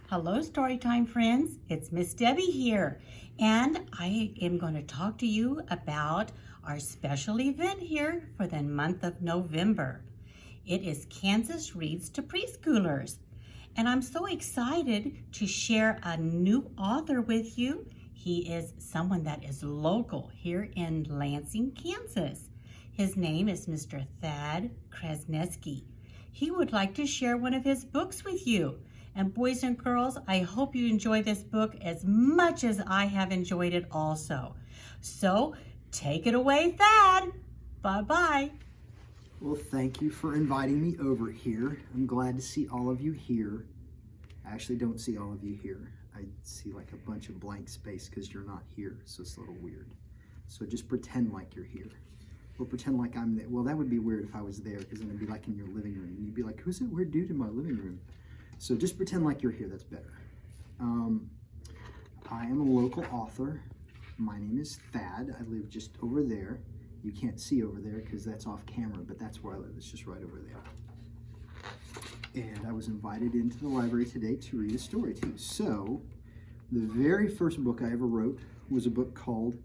Hello, Storytime friends. It's Miss Debbie here, and I am going to talk to you about our special event here for the month of November. It is Kansas Reads to Preschoolers, and I'm so excited to share a new author with you. He is someone that is local here in Lansing, Kansas. His name is Mr. Thad Krasnesky. He would like to share one of his books with you. And boys and girls, I hope you enjoy this book as much as I have enjoyed it also. So take it away, Thad. Bye-bye. Well, thank you for inviting me over here. I'm glad to see all of you here. I actually don't see all of you here. I see like a bunch of blank space because you're not here, so it's a little weird. So just pretend like you're here. Or pretend like I'm there. Well, that would be weird if I was there because then it'd be like in your living room. And you'd be like, who's that weird dude in my living room? So just pretend like you're here, that's better. I am a local author. My name is Thad. I live just over there. You can't see over there because that's off camera, but that's where I live. It's just right over there. And I was invited into the library today to read a story to you. So the very first book I ever wrote was a book called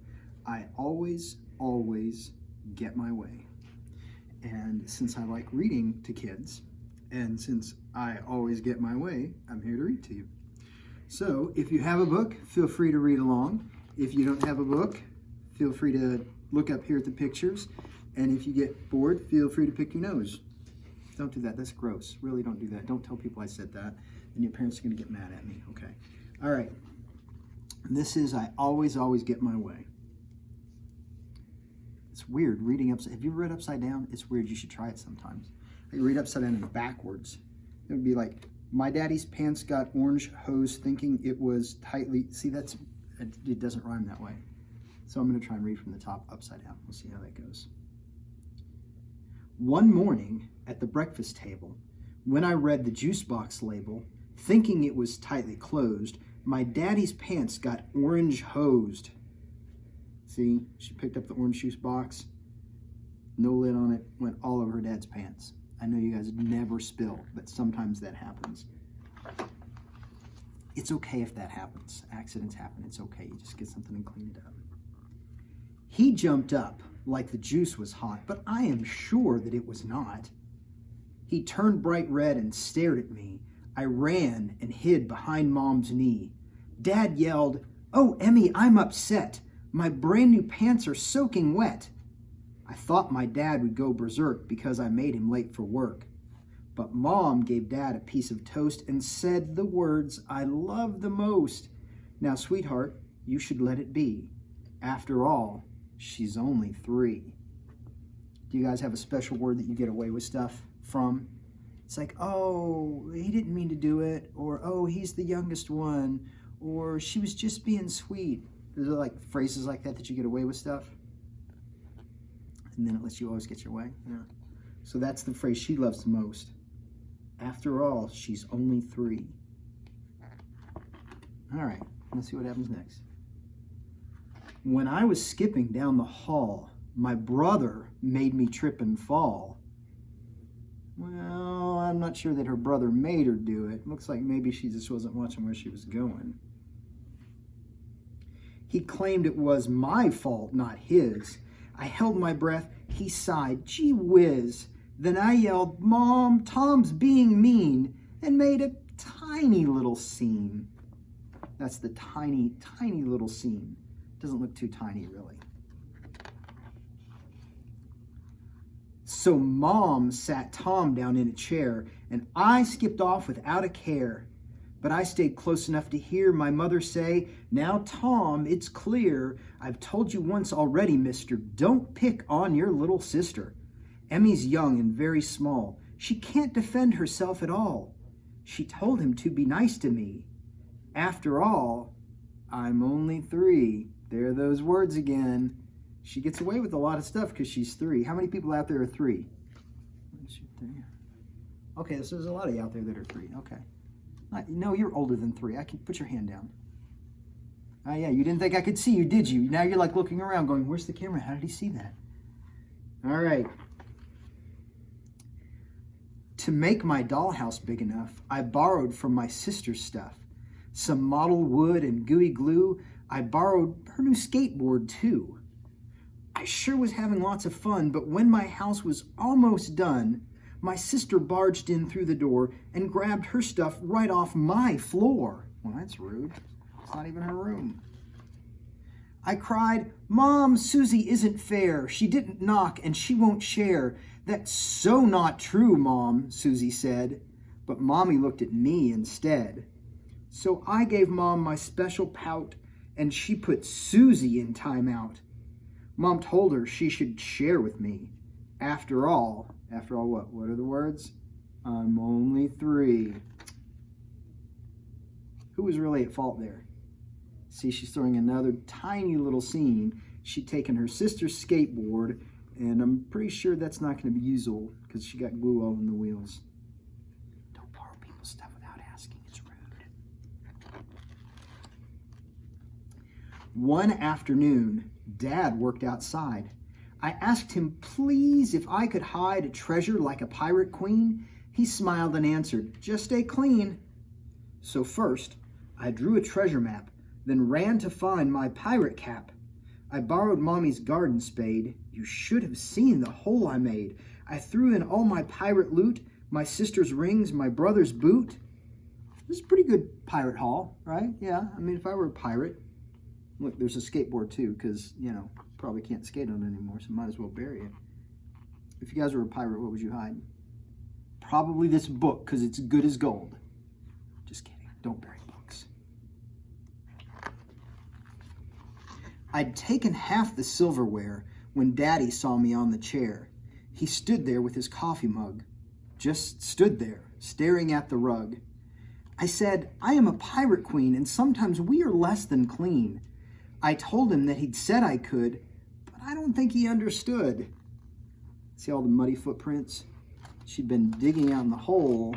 I Always, Always Get My Way. And since I like reading to kids, and since I always get my way, I'm here to read to you. So if you have a book, feel free to read along. If you don't have a book, feel free to look up here at the pictures. And if you get bored, feel free to pick your nose. Don't do that, that's gross. Really don't do that. Don't tell people I said that. And your parents are gonna get mad at me, okay? All right, this is I Always, Always Get My Way. It's weird reading upside, have you ever read upside down? It's weird, you should try it sometimes. You read upside down and backwards. It would be like, my daddy's pants got orange hose thinking it was tightly, see it doesn't rhyme that way. So I'm gonna try and read from the top upside down. We'll see how that goes. One morning at the breakfast table, when I read the juice box label, thinking it was tightly closed, my daddy's pants got orange hosed. See, she picked up the orange juice box, no lid on it, went all over her dad's pants. I know you guys never spill, but sometimes that happens. It's okay if that happens. Accidents happen, it's okay. You just get something and clean it up. He jumped up like the juice was hot, but I am sure that it was not. He turned bright red and stared at me. I ran and hid behind Mom's knee. Dad yelled, "Oh, Emmy, I'm upset. My brand new pants are soaking wet." I thought my dad would go berserk because I made him late for work. But Mom gave Dad a piece of toast and said the words I love the most. Now, sweetheart, you should let it be. After all, she's only 3. Do you guys have a special word that you get away with stuff from? It's like, oh, he didn't mean to do it, or oh, he's the youngest one, or she was just being sweet. There's like phrases like that you get away with stuff. And then it lets you always get your way. Yeah. So that's the phrase she loves the most. After all, she's only 3. All right, let's see what happens next. When I was skipping down the hall, my brother made me trip and fall. Well, I'm not sure that her brother made her do it. Looks like maybe she just wasn't watching where she was going. He claimed it was my fault, not his. I held my breath. He sighed, gee whiz. Then I yelled, Mom, Tom's being mean, and made a tiny little scene. That's the tiny, tiny little scene. Doesn't look too tiny, really. So Mom sat Tom down in a chair, and I skipped off without a care. But I stayed close enough to hear my mother say, now, Tom, it's clear. I've told you once already, mister, don't pick on your little sister. Emmy's young and very small. She can't defend herself at all. She told him to be nice to me. After all, I'm only 3. There are those words again. She gets away with a lot of stuff because she's 3. How many people out there are 3? 1, 2, 3. Okay, so there's a lot of you out there that are 3. Okay. No, you're older than 3. I can put your hand down. Oh yeah, you didn't think I could see you, did you? Now you're like looking around going, where's the camera? How did he see that? All right. To make my dollhouse big enough, I borrowed from my sister's stuff. some model wood and gooey glue. I borrowed her new skateboard too. I sure was having lots of fun, but when my house was almost done, my sister barged in through the door and grabbed her stuff right off my floor. Well, that's rude. It's not even her room. I cried, "Mom, Susie isn't fair. She didn't knock and she won't share." "That's so not true, Mom," Susie said. But Mommy looked at me instead. So I gave Mom my special pout, and she put Susie in timeout. Mom told her she should share with me. After all what? What are the words? I'm only 3. Who was really at fault there? See, she's throwing another tiny little scene. She'd taken her sister's skateboard, and I'm pretty sure that's not going to be usable because she got glue all in the wheels. Don't borrow people's stuff without asking. It's rude. One afternoon, Dad worked outside. I asked him, please, if I could hide a treasure like a pirate queen. He smiled and answered, "Just stay clean." So first, I drew a treasure map, then ran to find my pirate cap. I borrowed Mommy's garden spade. You should have seen the hole I made. I threw in all my pirate loot, my sister's rings, my brother's boot. This is a pretty good pirate haul, right? Yeah, I mean, if I were a pirate, look, there's a skateboard too, because, probably can't skate on it anymore, so might as well bury it. If you guys were a pirate, what would you hide? Probably this book, because it's good as gold. Just kidding, don't bury books. I'd taken half the silverware when Daddy saw me on the chair. He stood there with his coffee mug, just stood there, staring at the rug. I said, "I am a pirate queen, and sometimes we are less than clean." I told him that he'd said I could, but I don't think he understood. See all the muddy footprints? She'd been digging out in the hole,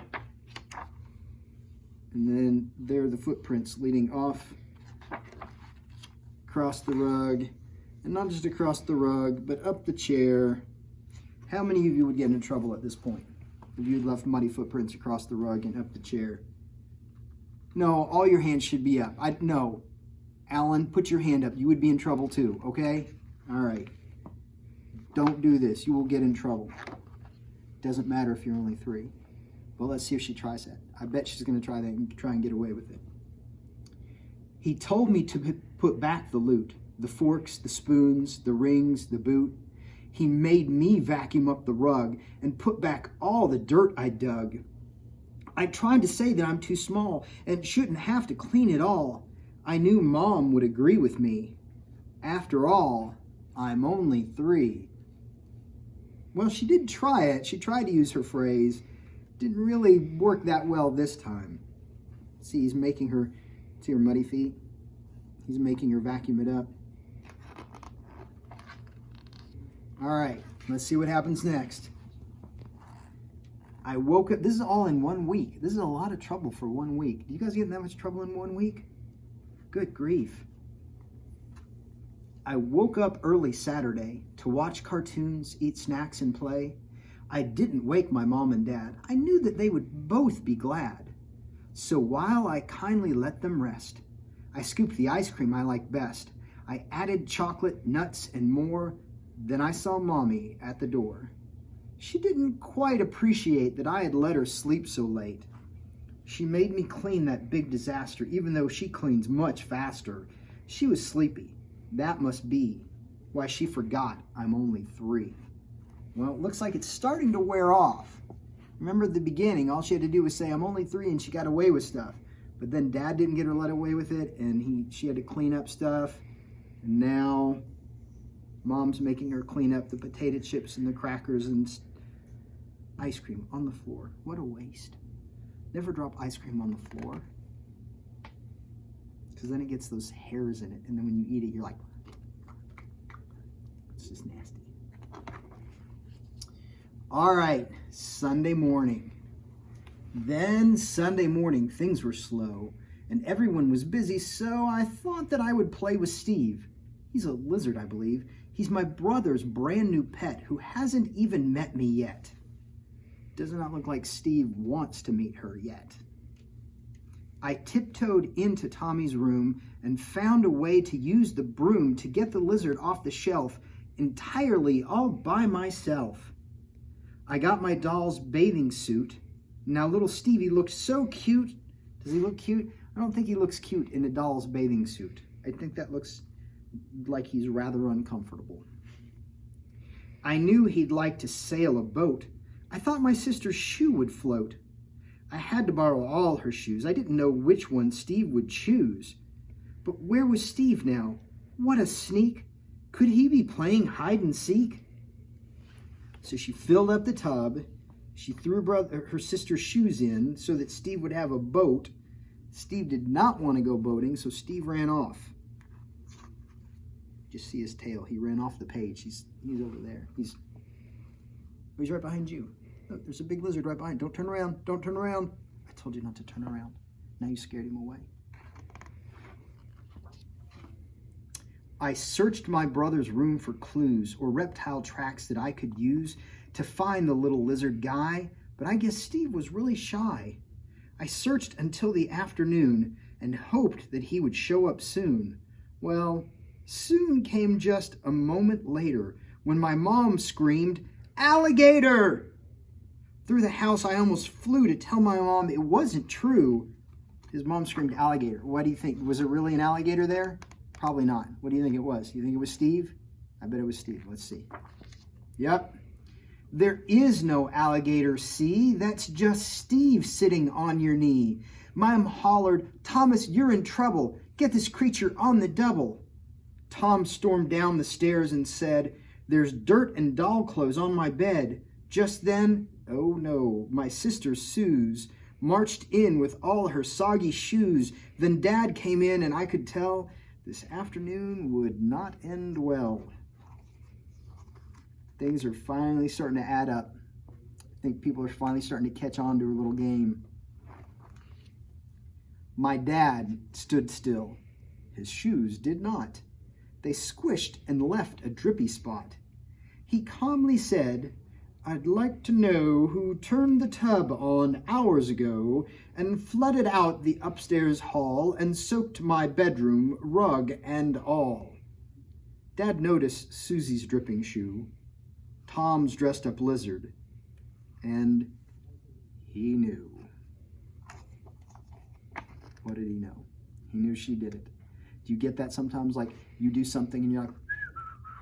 and then there are the footprints leading off across the rug, and not just across the rug, but up the chair. How many of you would get into trouble at this point if you'd left muddy footprints across the rug and up the chair? No, all your hands should be up. No, Alan, put your hand up. You would be in trouble too, okay? All right. Don't do this. You will get in trouble. Doesn't matter if you're only 3. Well, let's see if she tries that. I bet she's going to try that and try and get away with it. He told me to put back the loot, the forks, the spoons, the rings, the boot. He made me vacuum up the rug and put back all the dirt I dug. I tried to say that I'm too small and shouldn't have to clean it all. I knew Mom would agree with me. After all, I'm only 3. Well, she did try it. She tried to use her phrase. Didn't really work that well this time. See, he's making her, see her muddy feet? He's making her vacuum it up. All right, let's see what happens next. I woke up, this is all in 1 week. This is a lot of trouble for 1 week. Do you guys get in that much trouble in 1 week? Good grief. I woke up early Saturday to watch cartoons, eat snacks, and play. I didn't wake my mom and dad. I knew that they would both be glad. So while I kindly let them rest, I scooped the ice cream I like best. I added chocolate, nuts, and more. Then I saw Mommy at the door. She didn't quite appreciate that I had let her sleep so late. She made me clean that big disaster, even though she cleans much faster. She was sleepy. That must be why she forgot I'm only 3. Well, it looks like it's starting to wear off. Remember at the beginning, all she had to do was say, "I'm only 3," and she got away with stuff. But then Dad didn't get her let away with it, and she had to clean up stuff. And now Mom's making her clean up the potato chips and the crackers and ice cream on the floor. What a waste. Never drop ice cream on the floor, because then it gets those hairs in it, and then when you eat it, you're like, it's just nasty. All right, Sunday morning. Then Sunday morning, things were slow, and everyone was busy, so I thought that I would play with Steve. He's a lizard, I believe. He's my brother's brand new pet who hasn't even met me yet. Does not look like Steve wants to meet her yet. I tiptoed into Tommy's room and found a way to use the broom to get the lizard off the shelf entirely all by myself. I got my doll's bathing suit. Now little Stevie looked so cute. Does he look cute? I don't think he looks cute in a doll's bathing suit. I think that looks like he's rather uncomfortable. I knew he'd like to sail a boat. I thought my sister's shoe would float. I had to borrow all her shoes. I didn't know which one Steve would choose. But where was Steve now? What a sneak! Could he be playing hide and seek? So she filled up the tub. She threw her sister's shoes in so that Steve would have a boat. Steve did not want to go boating, so Steve ran off. Just see his tail. He ran off the page. He's over there. He's right behind you. Look, there's a big lizard right behind. Don't turn around. Don't turn around. I told you not to turn around. Now you scared him away. I searched my brother's room for clues or reptile tracks that I could use to find the little lizard guy, but I guess Steve was really shy. I searched until the afternoon and hoped that he would show up soon. Well, soon came just a moment later when my mom screamed, "Alligator!" Through the house, I almost flew to tell my mom it wasn't true. His mom screamed, "Alligator." What do you think? Was it really an alligator there? Probably not. What do you think it was? You think it was Steve? I bet it was Steve. Let's see. Yep. There is no Alligator C. That's just Steve sitting on your knee. Mom hollered, "Thomas, you're in trouble. Get this creature on the double." Tom stormed down the stairs and said, "There's dirt and doll clothes on my bed." Just then, oh no, my sister Suze marched in with all her soggy shoes. Then Dad came in and I could tell this afternoon would not end well. Things are finally starting to add up. I think people are finally starting to catch on to a little game. My dad stood still. His shoes did not. They squished and left a drippy spot. He calmly said, "I'd like to know who turned the tub on hours ago and flooded out the upstairs hall and soaked my bedroom, rug and all." Dad noticed Susie's dripping shoe, Tom's dressed up lizard, and he knew. What did he know? He knew she did it. Do you get that sometimes? Like you do something and you're like,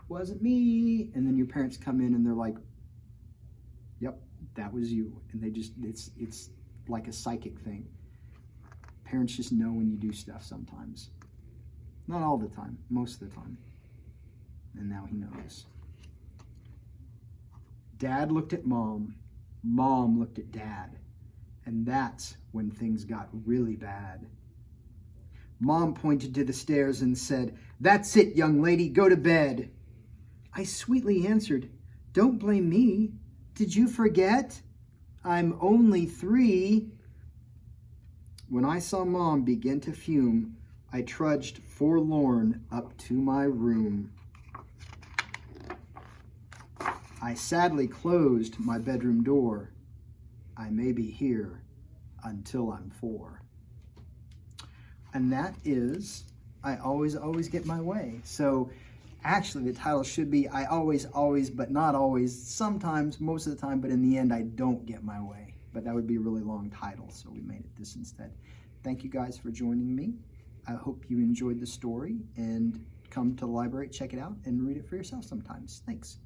"Wasn't me," and then your parents come in and they're like, "Yep, that was you." And they just, it's like a psychic thing. Parents just know when you do stuff sometimes. Not all the time, most of the time. And now he knows. Dad looked at Mom. Mom looked at Dad. And that's when things got really bad. Mom pointed to the stairs and said, "That's it, young lady, go to bed." I sweetly answered, "Don't blame me. Did you forget? I'm only 3. When I saw Mom begin to fume, I trudged forlorn up to my room. I sadly closed my bedroom door. I may be here until I'm 4. And that is, I always get my way. So actually the title should be, I always, but not always, sometimes, most of the time, but in the end I don't get my way. But that would be a really long title, so we made it this instead. Thank you guys for joining me. I hope you enjoyed the story and come to the library, check it out, and read it for yourself sometimes. Thanks.